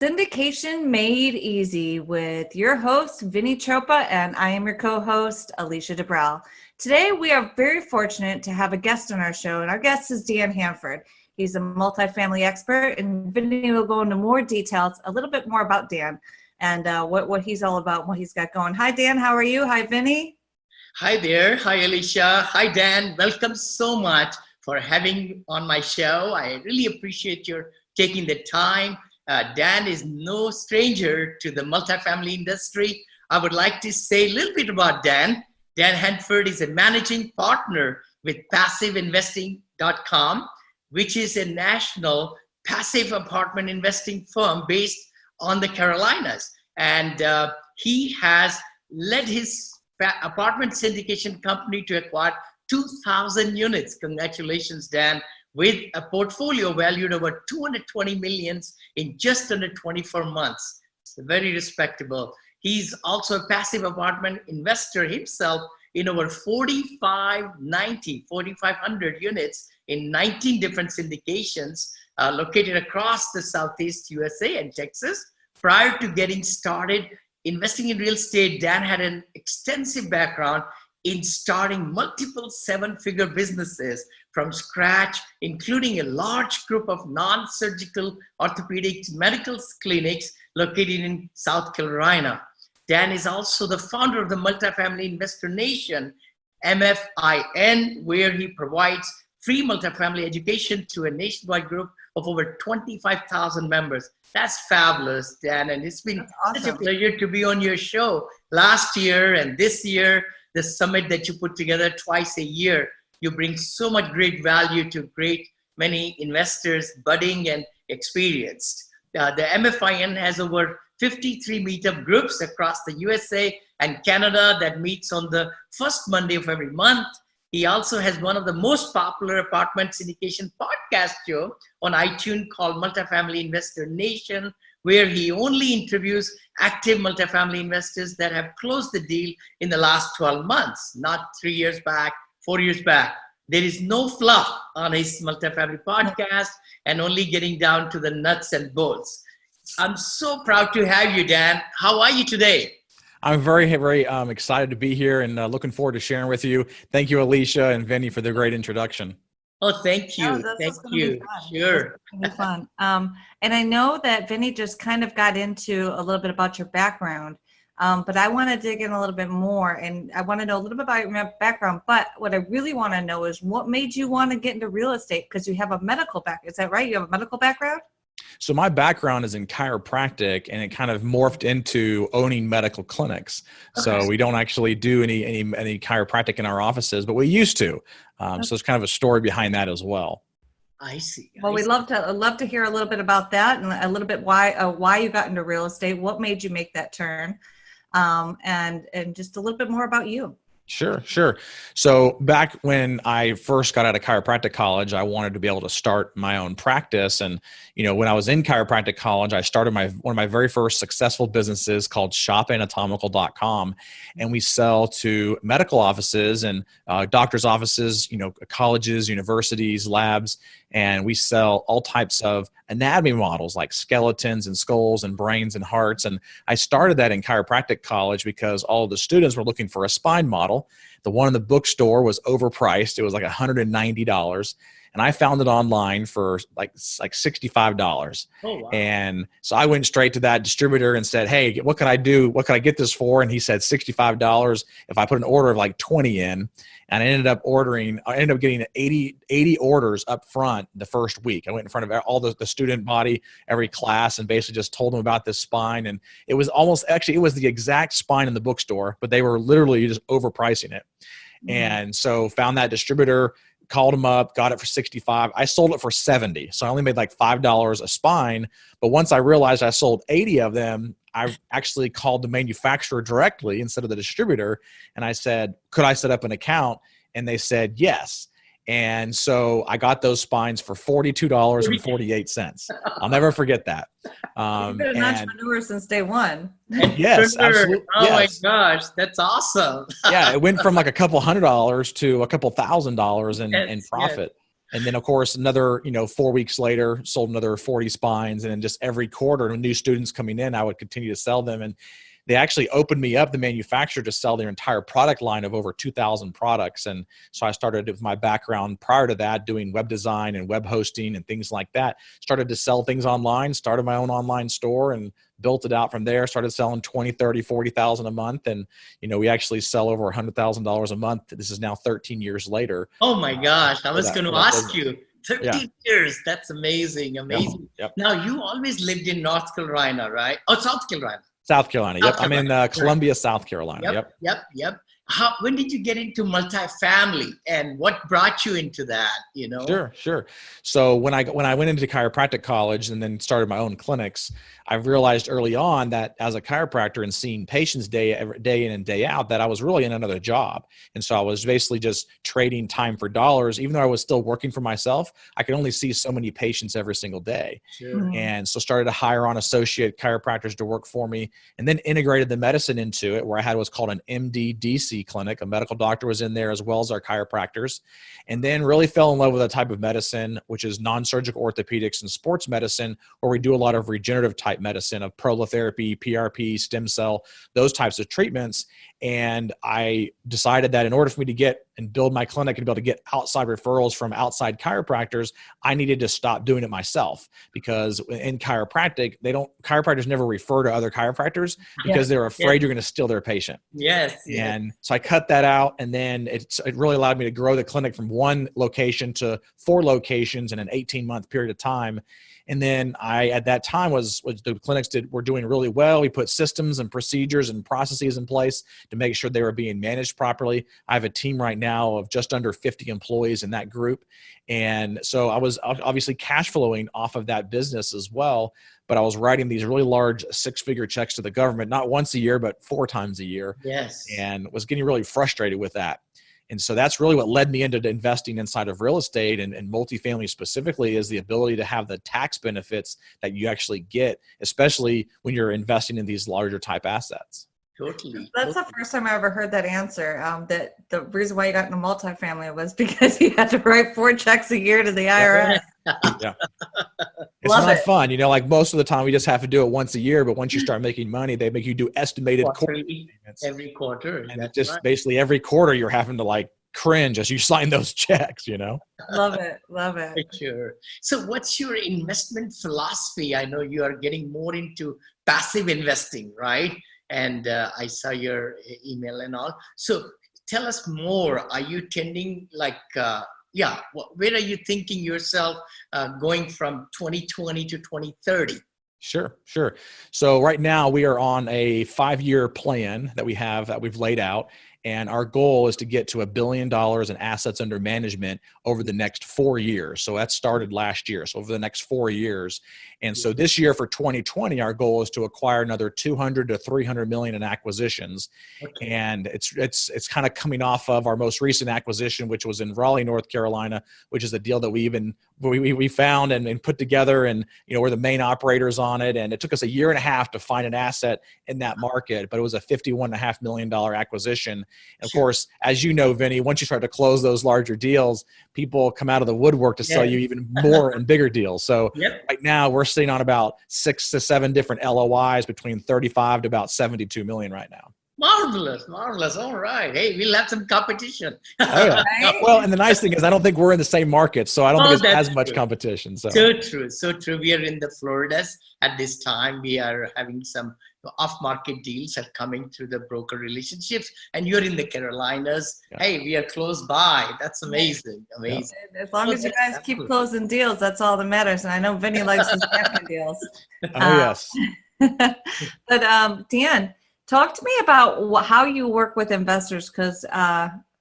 Syndication Made Easy with your host, Vinney Chopra, and I am your co-host, Alicia DeBrell. Today, we are very fortunate to have a guest on our show, and our guest is Dan Handford. He's a multifamily expert, and Vinney will go into more details, a little bit more about Dan and what he's all about, what he's got going. Hi, Dan. How are you? Hi, Vinney. Hi there. Hi, Alicia. Hi, Dan. Welcome so much for having on my show. I really appreciate your taking the time. Dan is no stranger to the multifamily industry. I would like to say a little bit about Dan. Dan Handford is a managing partner with PassiveInvesting.com, which is a national passive apartment investing firm based on the Carolinas. And he has led his apartment syndication company to acquire 2,000 units. Congratulations, Dan. With a portfolio valued over 220 millions in just under 24 months. It's very respectable. He's also a passive apartment investor himself in over 4,500 units in 19 different syndications located across the Southeast USA and Texas. Prior to getting started investing in real estate, Dan had an extensive background in starting multiple seven-figure businesses from scratch, including a large group of non-surgical orthopedic medical clinics located in South Carolina. Dan is also the founder of the Multifamily Investor Nation, MFIN, where he provides free multifamily education to a nationwide group of over 25,000 members. That's fabulous, Dan, and it's been such a pleasure to be on your show last year and this year. The summit that you put together twice a year, you bring so much great value to many investors, budding and experienced. The MFIN has over 53 meetup groups across the USA and Canada that meets on the first Monday of every month. He also has one of the most popular apartment syndication podcast show on iTunes called Multifamily Investor Nation, where he only interviews active multifamily investors that have closed the deal in the last 12 months, not 3 years back, 4 years back. There is no fluff on his multifamily podcast and only getting down to the nuts and bolts. I'm so proud to have you, Dan. How are you today? I'm very excited to be here and looking forward to sharing with you. Thank you, Alicia and Vinney, for the great introduction. Oh, thank you. Thank you. Sure. It's going to be fun. And I know that Vinney just kind of got into a little bit about your background, but I want to dig in a little bit more, and I want to know a little bit about your background. But what I really want to know is what made you want to get into real estate? Because you have a medical background. Is that right? You have a medical background? So my background is in chiropractic, and it kind of morphed into owning medical clinics. Okay. So we don't actually do any chiropractic in our offices, but we used to. So it's kind of a story behind that as well. I see. Well, we'd love to hear a little bit about that and a little bit why you got into real estate, what made you make that turn, and just a little bit more about you. Sure. So back when I first got out of chiropractic college, I wanted to be able to start my own practice. And, when I was in chiropractic college, I started one of my very first successful businesses called shopanatomical.com. And we sell to medical offices and doctors' offices, colleges, universities, labs. And we sell all types of anatomy models like skeletons and skulls and brains and hearts. And I started that in chiropractic college because all of the students were looking for a spine model. The one in the bookstore was overpriced. It was like $190. And I found it online for like $65. Oh, wow. And so I went straight to that distributor and said, hey, what can I do? What can I get this for? And he said $65 if I put an order of like 20 in. And I ended up getting 80 orders up front the first week. I went in front of all the student body, every class, and basically just told them about this spine. And it was it was the exact spine in the bookstore, but they were literally just overpricing it. Mm-hmm. And so found that distributor, called him up, got it for $65. I sold it for $70. So I only made like $5 a spine. But once I realized I sold 80 of them, I actually called the manufacturer directly instead of the distributor. And I said, could I set up an account? And they said, yes. And so I got those spines for $42.48. I'll never forget that. You've been an entrepreneur since day one. Yes, absolutely. Oh yes. My gosh, that's awesome. Yeah, it went from like a couple $100s to a couple $1,000s in profit. And then of course, another, 4 weeks later, sold another 40 spines. And then just every quarter, new students coming in, I would continue to sell them. And they actually opened me up, the manufacturer, to sell their entire product line of over 2,000 products. And so I started with my background prior to that, doing web design and web hosting and things like that. Started to sell things online, started my own online store and built it out from there, started selling 20, 30, 40,000 a month. And, we actually sell over $100,000 a month. This is now 13 years later. Oh my gosh. I was going to ask business. you. 13 years. That's amazing. Amazing. Yep. Now, you always lived in North Carolina, right? Oh, South Carolina. South Carolina. Yep. South Carolina. I'm in Columbia, South Carolina. Yep. When did you get into multifamily, and what brought you into that? Sure. So when I went into chiropractic college and then started my own clinics, I realized early on that as a chiropractor and seeing patients day in and day out, that I was really in another job. And so I was basically just trading time for dollars. Even though I was still working for myself, I could only see so many patients every single day. Sure. And so started to hire on associate chiropractors to work for me, and then integrated the medicine into it, where I had what's called an MD-DC clinic. A medical doctor was in there as well as our chiropractors, and then really fell in love with a type of medicine, which is non-surgical orthopedics and sports medicine, where we do a lot of regenerative type medicine of prolotherapy, PRP, stem cell, those types of treatments. And I decided that in order for me to get and build my clinic and be able to get outside referrals from outside chiropractors, I needed to stop doing it myself, because in chiropractors never refer to other chiropractors because they're afraid you're going to steal their patient. Yes. And so I cut that out, and then it really allowed me to grow the clinic from one location to 4 locations in an 18-month period of time. And then at that time the clinics were doing really well. We put systems and procedures and processes in place to make sure they were being managed properly. I have a team right now of just under 50 employees in that group. And so I was obviously cash flowing off of that business as well, but I was writing these really large 6-figure checks to the government, not once a year, but 4 times a year. Yes. And was getting really frustrated with that. And so that's really what led me into investing inside of real estate and multifamily specifically, is the ability to have the tax benefits that you actually get, especially when you're investing in these larger type assets. Totally. That's the first time I ever heard that answer. That the reason why you got into multifamily was because you had to write 4 checks a year to the IRS. Yeah. It's not fun. Like most of the time we just have to do it once a year, but once you start making money, they make you do estimated quarterly payments. Every quarter. And just basically every quarter you're having to cringe as you sign those checks, Love it. Sure. So what's your investment philosophy? I know you are getting more into passive investing, right? And I saw your email and all. So tell us more. Are you tending where are you thinking yourself going from 2020 to 2030? Sure. So right now we are on a 5-year plan that we've laid out. And our goal is to get to $1 billion in assets under management over the next 4 years. So that started last year. So over the next 4 years. And so this year for 2020, our goal is to acquire another 200 to 300 million in acquisitions. Okay. And it's kind of coming off of our most recent acquisition, which was in Raleigh, North Carolina, which is a deal that we found and put together, and we're the main operators on it. And it took us 1.5 years to find an asset in that market, but it was a $51.5 million acquisition. And of course, as you know, Vinney, once you start to close those larger deals, people come out of the woodwork to sell you even more and bigger deals. So right now we're sitting on about 6 to 7 different LOIs between 35 to about 72 million right now. Marvelous. All right. Hey, we'll have some competition. Oh, yeah. Well, and the nice thing is I don't think we're in the same market, so I don't think it's as much competition. So true. We are in the Floridas at this time. We are having some off-market deals are coming through the broker relationships, and you're in the Carolinas. Yeah. Hey, we are close by. That's amazing. Yeah. As long as you guys keep closing deals, that's all that matters. And I know Vinney likes his champion deals. Yes. But Dan, talk to me about how you work with investors, because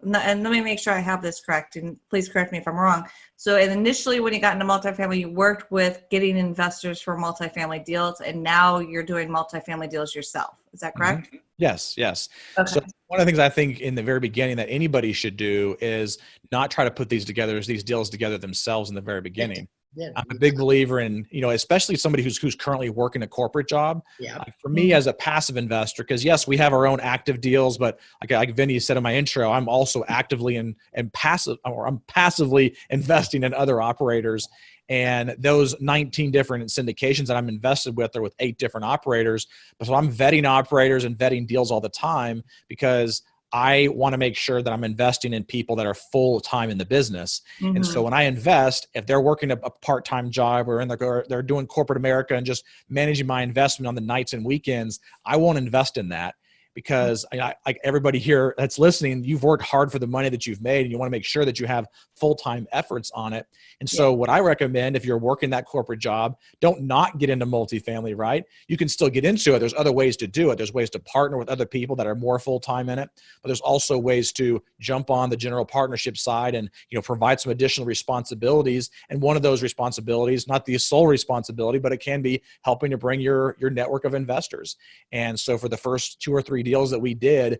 and let me make sure I have this correct, and please correct me if I'm wrong. So initially when you got into multifamily, you worked with getting investors for multifamily deals, and now you're doing multifamily deals yourself. Is that correct? Mm-hmm. Yes. Okay. So one of the things I think in the very beginning that anybody should do is not try to put these deals together themselves in the very beginning. Yeah. I'm a big believer in, especially somebody who's currently working a corporate job. Yeah. Like for me as a passive investor, because yes, we have our own active deals, but like Vinney said in my intro, I'm also actively and passive, or I'm passively investing in other operators. And those 19 different syndications that I'm invested with are with 8 different operators. So I'm vetting operators and vetting deals all the time because I want to make sure that I'm investing in people that are full time in the business. And so when I invest, if they're working a part-time job or they're doing corporate America and just managing my investment on the nights and weekends, I won't invest in that because like everybody here that's listening, you've worked hard for the money that you've made and you want to make sure that you have full-time efforts on it. And so what I recommend, if you're working that corporate job, don't not get into multifamily, right? You can still get into it. There's other ways to do it. There's ways to partner with other people that are more full-time in it, but there's also ways to jump on the general partnership side and, provide some additional responsibilities. And one of those responsibilities, not the sole responsibility, but it can be helping to bring your network of investors. And so for the first 2 or 3 deals that we did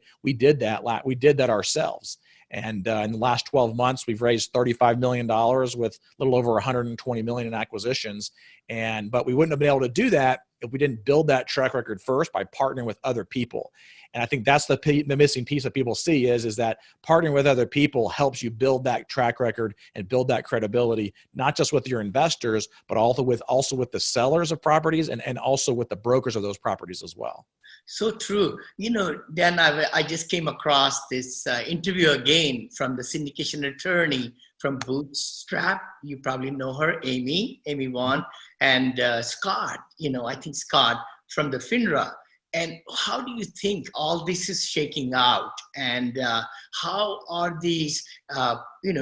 that ourselves. And in the last 12 months, we've raised $35 million with a little over 120 million in acquisitions. But we wouldn't have been able to do that if we didn't build that track record first by partnering with other people. And I think that's the missing piece that people see is that partnering with other people helps you build that track record and build that credibility, not just with your investors, but also with the sellers of properties and also with the brokers of those properties as well. So true. Dan, I just came across this interview again from the syndication attorney from Bootstrap. You probably know her, Amy Vaughn, and Scott, I think Scott from the FINRA. And how do you think all this is shaking out? And how are these,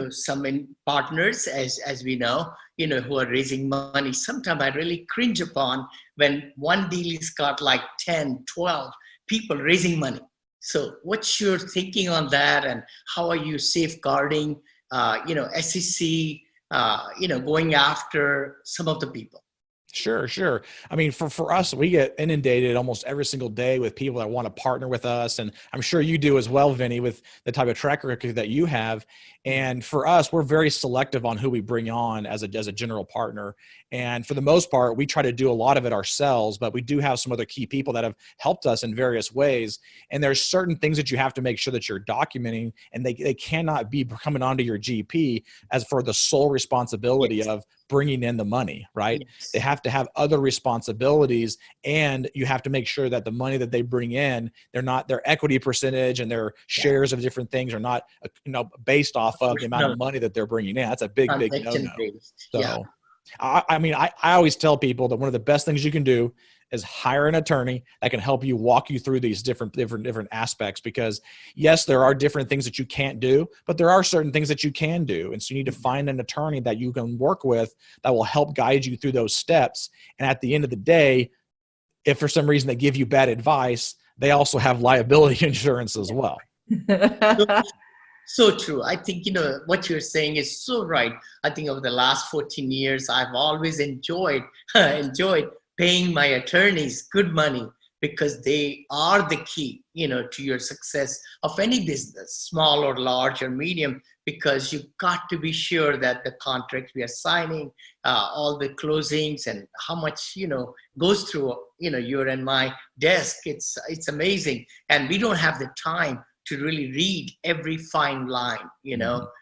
some partners, as we know, who are raising money? Sometimes I really cringe upon when one deal has got like 10, 12 people raising money. So what's your thinking on that? And how are you safeguarding, SEC, going after some of the people? Sure. I mean, for us, we get inundated almost every single day with people that want to partner with us. And I'm sure you do as well, Vinney, with the type of track record that you have. And for us, we're very selective on who we bring on as a general partner. And for the most part, we try to do a lot of it ourselves, but we do have some other key people that have helped us in various ways. And there's certain things that you have to make sure that you're documenting, and they cannot be coming onto your GP as for the sole responsibility of bringing in the money, right? Yes. They have to have other responsibilities, and you have to make sure that the money that they bring in, their equity percentage and their shares of different things are not, based off of the amount of money that they're bringing in. That's a big no-no. So, I always tell people that one of the best things you can do is hire an attorney that can help you walk you through these different aspects, because yes, there are different things that you can't do, but there are certain things that you can do. And so you need to find an attorney that you can work with that will help guide you through those steps. And at the end of the day, if for some reason they give you bad advice, they also have liability insurance as well. So true. I think, what you're saying is so right. I think over the last 14 years, I've always enjoyed paying my attorneys good money, because they are the key, to your success of any business, small or large or medium, because you've got to be sure that the contract we are signing, all the closings and how much, goes through, your and my desk. It's amazing. And we don't have the time to really read every fine line,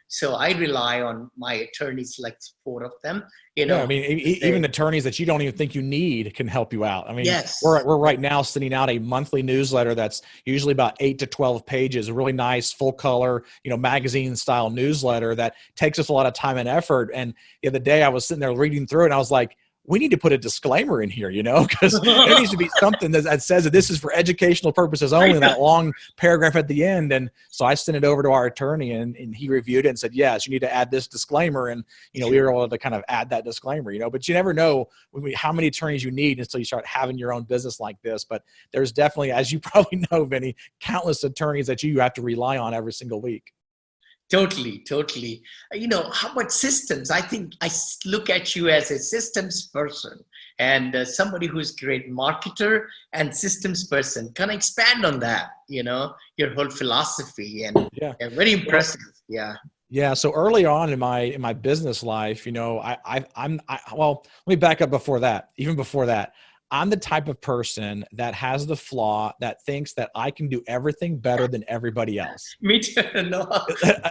So I rely on my attorneys, like 4 of them, Yeah, I mean, even attorneys that you don't even think you need can help you out. I mean, yes. we're right now sending out a monthly newsletter that's usually about 8 to 12 pages, a really nice full color, magazine style newsletter that takes us a lot of time and effort. And the other day I was sitting there reading through it and I was like, we need to put a disclaimer in here, because there needs to be something that says that this is for educational purposes only, that long paragraph at the end. And so I sent it over to our attorney and he reviewed it and said, yes, you need to add this disclaimer. And, we were able to kind of add that disclaimer, but you never know how many attorneys you need until you start having your own business like this. But there's definitely, as you probably know, Vinney, countless attorneys that you have to rely on every single week. Totally. How about systems? I think I look at you as a systems person and somebody who's a great marketer and systems person. Can I expand on that? Your whole philosophy and very impressive. Yeah. Yeah. So early on in my business life, well, let me back up before that. Even before that, I'm the type of person that has the flaw that thinks that I can do everything better than everybody else. Me too. No.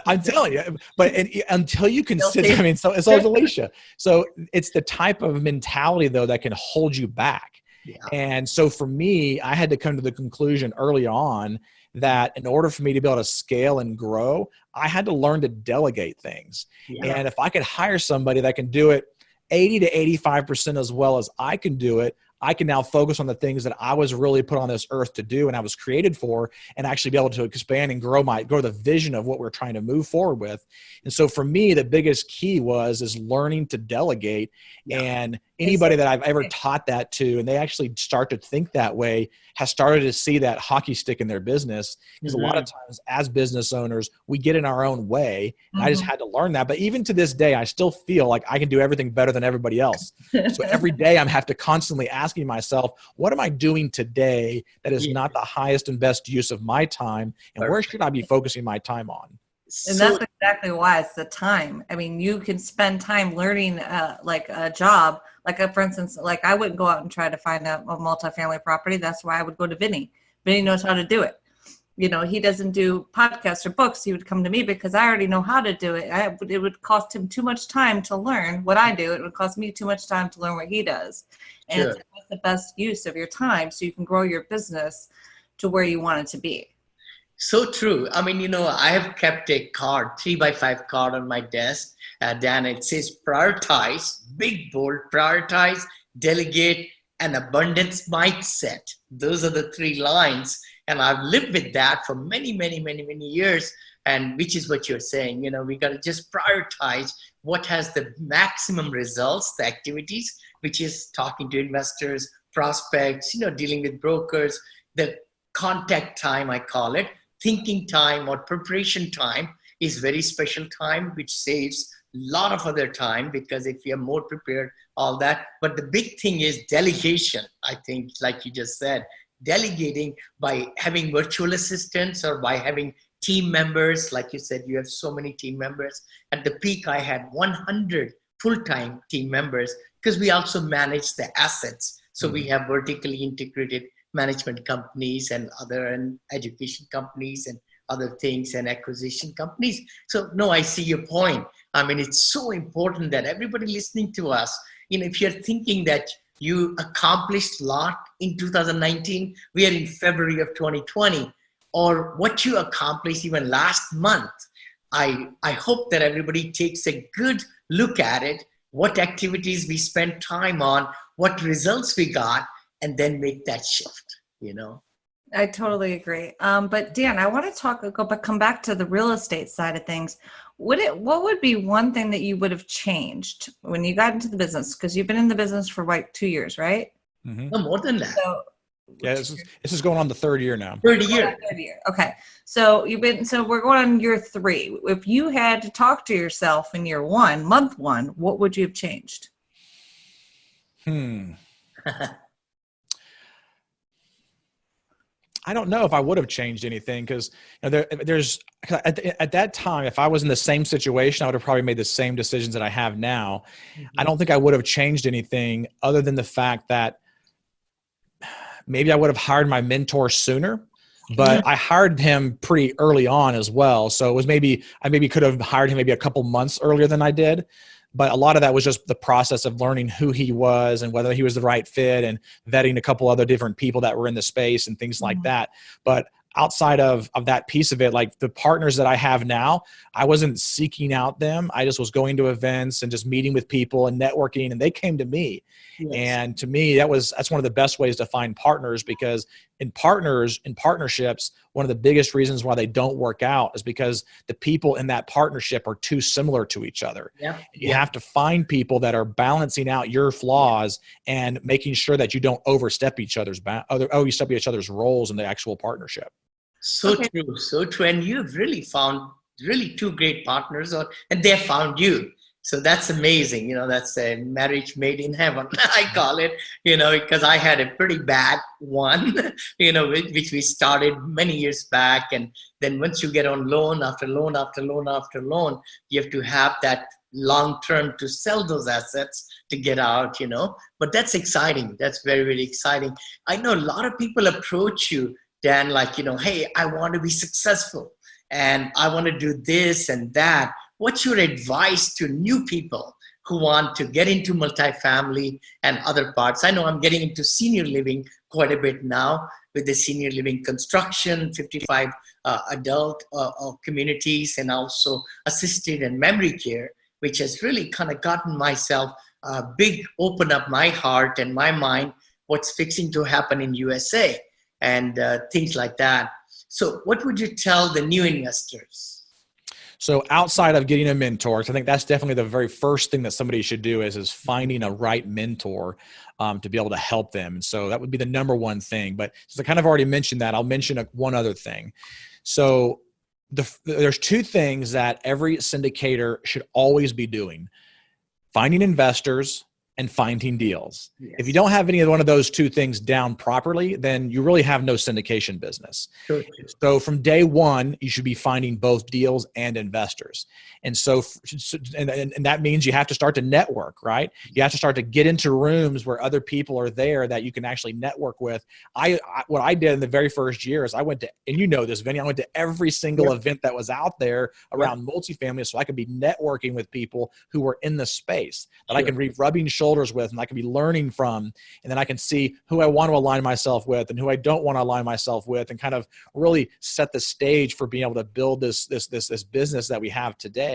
I'm telling you, but until you can sit, Guilty. I mean, so is Alicia. So it's the type of mentality though that can hold you back. Yeah. And so for me, I had to come to the conclusion early on that in order for me to be able to scale and grow, I had to learn to delegate things. Yeah. And if I could hire somebody that can do it 80 to 85% as well as I can do it, I can now focus on the things that I was really put on this earth to do and I was created for, and actually be able to expand and grow the vision of what we're trying to move forward with. And so for me, the biggest key is learning to delegate. Yeah. And anybody that I've ever taught that to, and they actually start to think that way, has started to see that hockey stick in their business. Because a lot of times as business owners, we get in our own way. And I just had to learn that. But even to this day, I still feel like I can do everything better than everybody else. So every day I'm have to constantly asking myself, what am I doing today that is not the highest and best use of my time? And where should I be focusing my time on? And that's exactly why it's the time. I mean, you can spend time learning like a job, for instance, like I wouldn't go out and try to find a multifamily property. That's why I would go to Vinney. Vinney knows how to do it. You know, he doesn't do podcasts or books. He would come to me because I already know how to do it. It would cost him too much time to learn what I do. It would cost me too much time to learn what he does. And it's the best use of your time so you can grow your business to where you want it to be. So true. I mean, I have kept a card, 3x5 card on my desk. Dan, it says prioritize, big bold, prioritize, delegate, and abundance mindset. Those are the 3 lines. And I've lived with that for many, many, many, many years. And which is what you're saying, we got to just prioritize what has the maximum results, the activities, which is talking to investors, prospects, dealing with brokers, the contact time, I call it. Thinking time or preparation time is very special time, which saves a lot of other time because if you're more prepared, all that. But the big thing is delegation. I think, like you just said, delegating by having virtual assistants or by having team members. Like you said, you have so many team members. At the peak, I had 100 full-time team members because we also manage the assets. So we have vertically integrated management companies and education companies and other things and acquisition companies. So no, I see your point. I mean, it's so important that everybody listening to us, if you're thinking that you accomplished a lot in 2019, we are in February of 2020, or what you accomplished even last month, I hope that everybody takes a good look at it, what activities we spent time on, what results we got, and then make that shift, I totally agree. But Dan, I want to come back to the real estate side of things. What would be one thing that you would have changed when you got into the business? Because you've been in the business for like 2 years, right? No, more than that. So, Yeah, this is going on the 3rd year now. 30 years. Okay. So we're going on year 3. If you had to talk to yourself in year 1, month 1, what would you have changed? I don't know if I would have changed anything because there's at that time, if I was in the same situation, I would have probably made the same decisions that I have now. I don't think I would have changed anything other than the fact that maybe I would have hired my mentor sooner, but I hired him pretty early on as well. So it was I could have hired him maybe a couple months earlier than I did. But a lot of that was just the process of learning who he was and whether he was the right fit and vetting a couple other different people that were in the space and things like that. But outside of that piece of it, like the partners that I have now, I wasn't seeking out them. I just was going to events and just meeting with people and networking, and they came to me. Yes. And to me, that's one of the best ways to find partners, because in partnerships, one of the biggest reasons why they don't work out is because the people in that partnership are too similar to each other. Yeah. You have to find people that are balancing out your flaws and making sure that you don't overstep each other's roles in the actual partnership. So true. And you've really found 2 great partners, and they have found you. So that's amazing. That's a marriage made in heaven, I call it, because I had a pretty bad one, which we started many years back. And then once you get on loan after loan after loan after loan, you have to have that long term to sell those assets to get out, But that's exciting. That's very, very exciting. I know a lot of people approach you, Dan, like, hey, I want to be successful and I want to do this and that. What's your advice to new people who want to get into multifamily and other parts? I know I'm getting into senior living quite a bit now with the senior living construction, 55 adult communities, and also assisted and memory care, which has really kind of gotten myself open up my heart and my mind, what's fixing to happen in USA and things like that. So what would you tell the new investors? So outside of getting a mentor, I think that's definitely the very first thing that somebody should do is finding a right mentor to be able to help them. And so that would be the number one thing. But since I kind of already mentioned that, I'll mention one other thing. So there's two things that every syndicator should always be doing: finding investors and finding deals. Yes. If you don't have any one of those two things down properly, then you really have no syndication business. Sure. So from day one, you should be finding both deals and investors. And so, and that means you have to start to network, right? You have to start to get into rooms where other people are there that you can actually network with. What I did in the very first year is I went to, and you know this, Vinney, I went to every single event that was out there around multifamily so I could be networking with people who were in the space that I can be rubbing shoulders with and I can be learning from, and then I can see who I want to align myself with and who I don't want to align myself with, and kind of really set the stage for being able to build this business that we have today.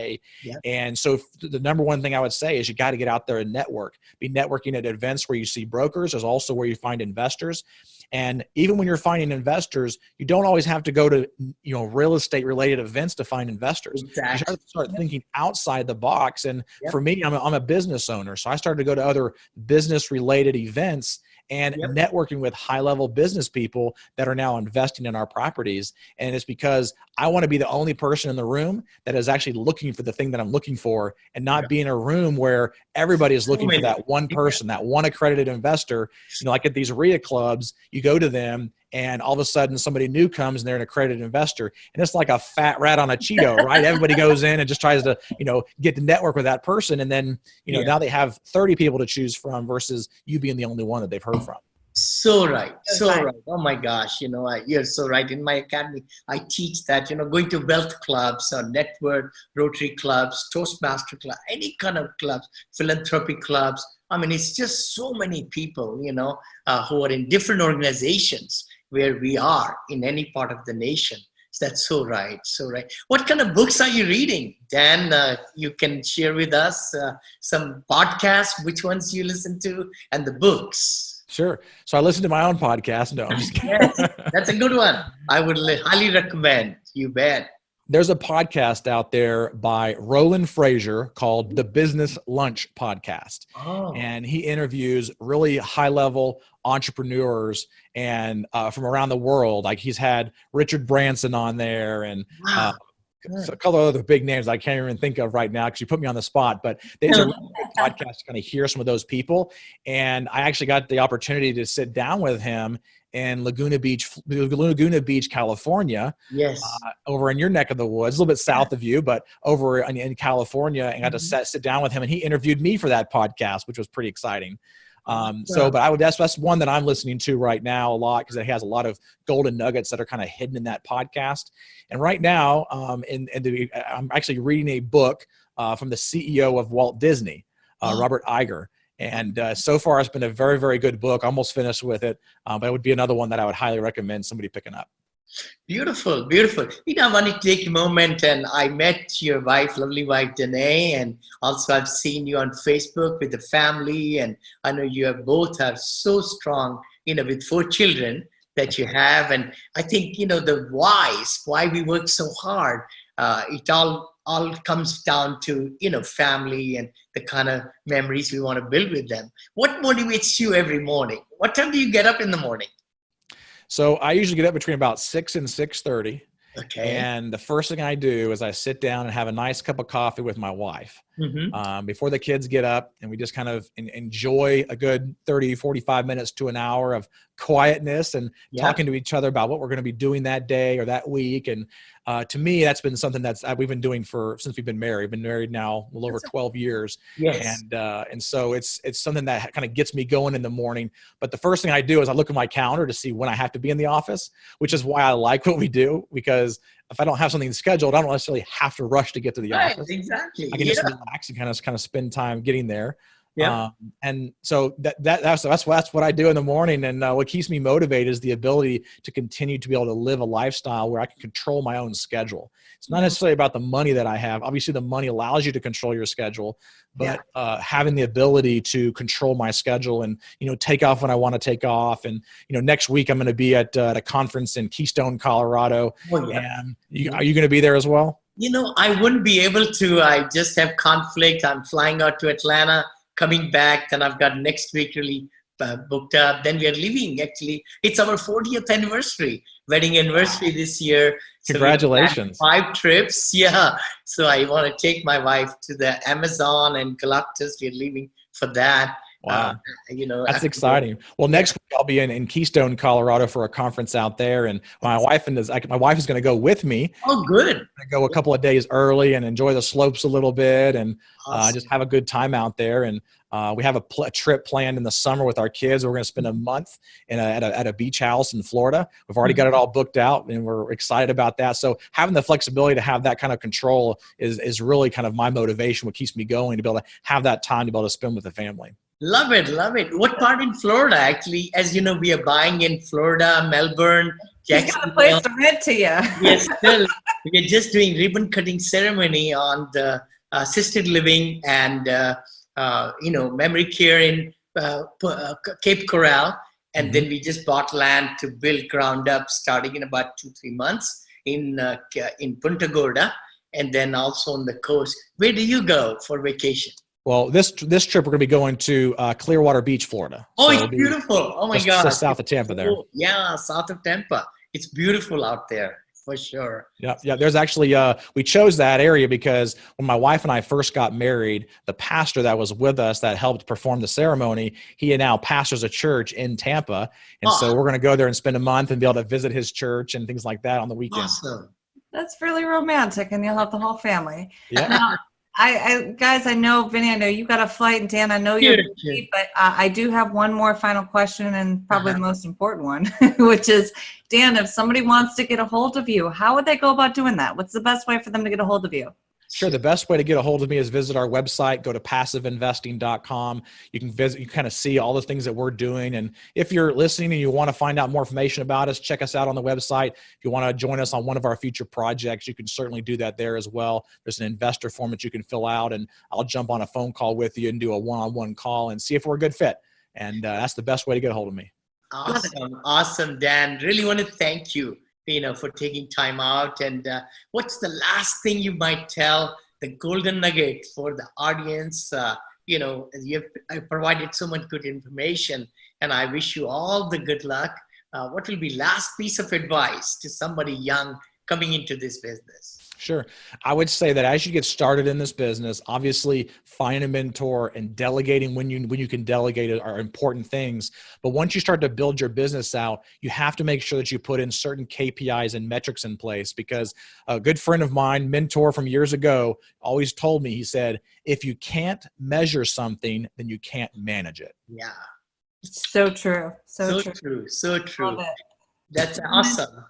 And so the number one thing I would say is you got to get out there and network. Be networking at events where you see brokers. There's also where you find investors. And even when you're finding investors, you don't always have to go to, real estate related events to find investors. Exactly. You have to start thinking outside the box. And for me, I'm a business owner. So I started to go to other business related events and networking with high level business people that are now investing in our properties. And it's because I want to be the only person in the room that is actually looking for the thing that I'm looking for, and not be in a room where everybody is looking for that one person, that one accredited investor. Like at these RIA clubs, you go to them and all of a sudden somebody new comes and they're an accredited investor, and it's like a fat rat on a Cheeto, right? Everybody goes in and just tries to, get to network with that person. And then, now they have 30 people to choose from versus you being the only one that they've heard from. So right. Oh my gosh, you're so right. In my academy, I teach that, going to wealth clubs or network, Rotary clubs, Toastmaster club, any kind of clubs, philanthropy clubs. I mean, it's just so many people, who are in different organizations where we are in any part of the nation. So that's so right. So right. What kind of books are you reading, Dan? You can share with us some podcasts, which ones you listen to, and the books. Sure. So I listen to my own podcast. No, I'm just kidding. Yes, that's a good one. I would highly recommend. You bet. There's a podcast out there by Roland Frazier called the Business Lunch Podcast. Oh. And he interviews really high-level entrepreneurs and from around the world. Like he's had Richard Branson on there and so a couple of other big names I can't even think of right now because you put me on the spot. But there's a really good podcast to kind of hear some of those people. And I actually got the opportunity to sit down with him in Laguna Beach, California. Yes. Over in your neck of the woods, a little bit south of you, but over in California, and got to sit down with him, and he interviewed me for that podcast, which was pretty exciting. But that's one that I'm listening to right now a lot because it has a lot of golden nuggets that are kind of hidden in that podcast. And right now, I'm actually reading a book from the CEO of Walt Disney, Robert Iger. And so far, it's been a very, very good book. Almost finished with it, but it would be another one that I would highly recommend somebody picking up. Beautiful, beautiful. I want to take a moment, and I met your wife, lovely wife, Danae, and also I've seen you on Facebook with the family, and I know you both are so strong, with 4 children that you have, and I think, the why we work so hard, it all comes down to, family and the kind of memories we want to build with them. What motivates you every morning? What time do you get up in the morning? So I usually get up between about 6 and 6:30. Okay. And the first thing I do is I sit down and have a nice cup of coffee with my wife before the kids get up, and we just kind of enjoy a good 30, 45 minutes to an hour of quietness and talking to each other about what we're going to be doing that day or that week. And to me, that's been something we've been doing since we've been married. Been married now a little over 12 years. Yes. And so it's something that kind of gets me going in the morning. But the first thing I do is I look at my calendar to see when I have to be in the office, which is why I like what we do, because if I don't have something scheduled, I don't necessarily have to rush to get to the office. Exactly. I can just relax and kind of spend time getting there. Yeah. And so that's what I do in the morning. And what keeps me motivated is the ability to continue to be able to live a lifestyle where I can control my own schedule. It's not necessarily about the money that I have. Obviously, the money allows you to control your schedule, but having the ability to control my schedule and, take off when I want to take off. And, next week I'm going to be at a conference in Keystone, Colorado. And are you going to be there as well? I wouldn't be able to. I just have conflict. I'm flying out to Atlanta, coming back, then I've got next week really booked up. Then we are leaving, actually. It's our 40th anniversary, wedding anniversary this year. Congratulations. So 5 trips. Yeah. So I want to take my wife to the Amazon and Galapagos. We're leaving for that. Wow. That's exciting. Well, next week I'll be in Keystone, Colorado for a conference out there. And my wife is going to go with me. Oh, good. I'm going to go a couple of days early and enjoy the slopes a little bit and just have a good time out there. And we have a trip planned in the summer with our kids. We're going to spend a month at a beach house in Florida. We've already got it all booked out and we're excited about that. So having the flexibility to have that kind of control is really kind of my motivation, what keeps me going, to be able to have that time to be able to spend with the family. Love it. Love it. What part in Florida, actually? As you know, we are buying in Florida, Melbourne, Jacksonville. He's got a place to rent to you. Yes, still. We are just doing ribbon cutting ceremony on the assisted living and, memory care in Cape Coral. And then we just bought land to build ground up starting in about 2-3 months in Punta Gorda. And then also on the coast. Where do you go for vacation? Well, this trip, we're going to be going to Clearwater Beach, Florida. Oh, it's beautiful. Oh, my God. Just south of Tampa there. Yeah, south of Tampa. It's beautiful out there, for sure. Yeah. There's actually, we chose that area because when my wife and I first got married, the pastor that was with us that helped perform the ceremony, he now pastors a church in Tampa. And so we're going to go there and spend a month and be able to visit his church and things like that on the weekend. Awesome. That's really romantic, and you'll have the whole family. Yeah. Now, guys, I know, Vinney, I know you got a flight, and Dan, I know you're busy, but I do have one more final question, and probably the most important one, which is, Dan, if somebody wants to get a hold of you, how would they go about doing that? What's the best way for them to get a hold of you? Sure. The best way to get a hold of me is visit our website, go to passiveinvesting.com. You can visit, you kind of see all the things that we're doing. And if you're listening and you want to find out more information about us, check us out on the website. If you want to join us on one of our future projects, you can certainly do that there as well. There's an investor form that you can fill out, and I'll jump on a phone call with you and do a one-on-one call and see if we're a good fit. And that's the best way to get a hold of me. Awesome, Dan. Really want to thank you, for taking time out. And what's the last thing you might tell the golden nugget for the audience? You have provided so much good information, and I wish you all the good luck. What will be last piece of advice to somebody young coming into this business? Sure. I would say that as you get started in this business, obviously finding a mentor and delegating when you can delegate it are important things. But once you start to build your business out, you have to make sure that you put in certain KPIs and metrics in place, because a good friend of mine, mentor from years ago, always told me, he said, if you can't measure something, then you can't manage it. Yeah. So true. So true. Love it. That's awesome.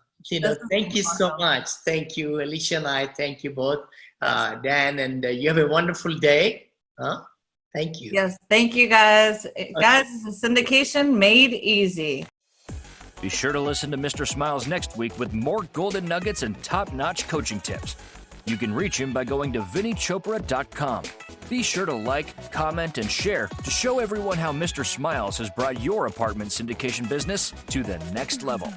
Thank you so much. Thank you, Alicia and I. Thank you both, Dan, and you have a wonderful day. Thank you. Yes, thank you, guys. Guys, this is Syndication made easy. Be sure to listen to Mr. Smiles next week with more golden nuggets and top-notch coaching tips. You can reach him by going to VinneyChopra.com. Be sure to like, comment, and share to show everyone how Mr. Smiles has brought your apartment syndication business to the next level.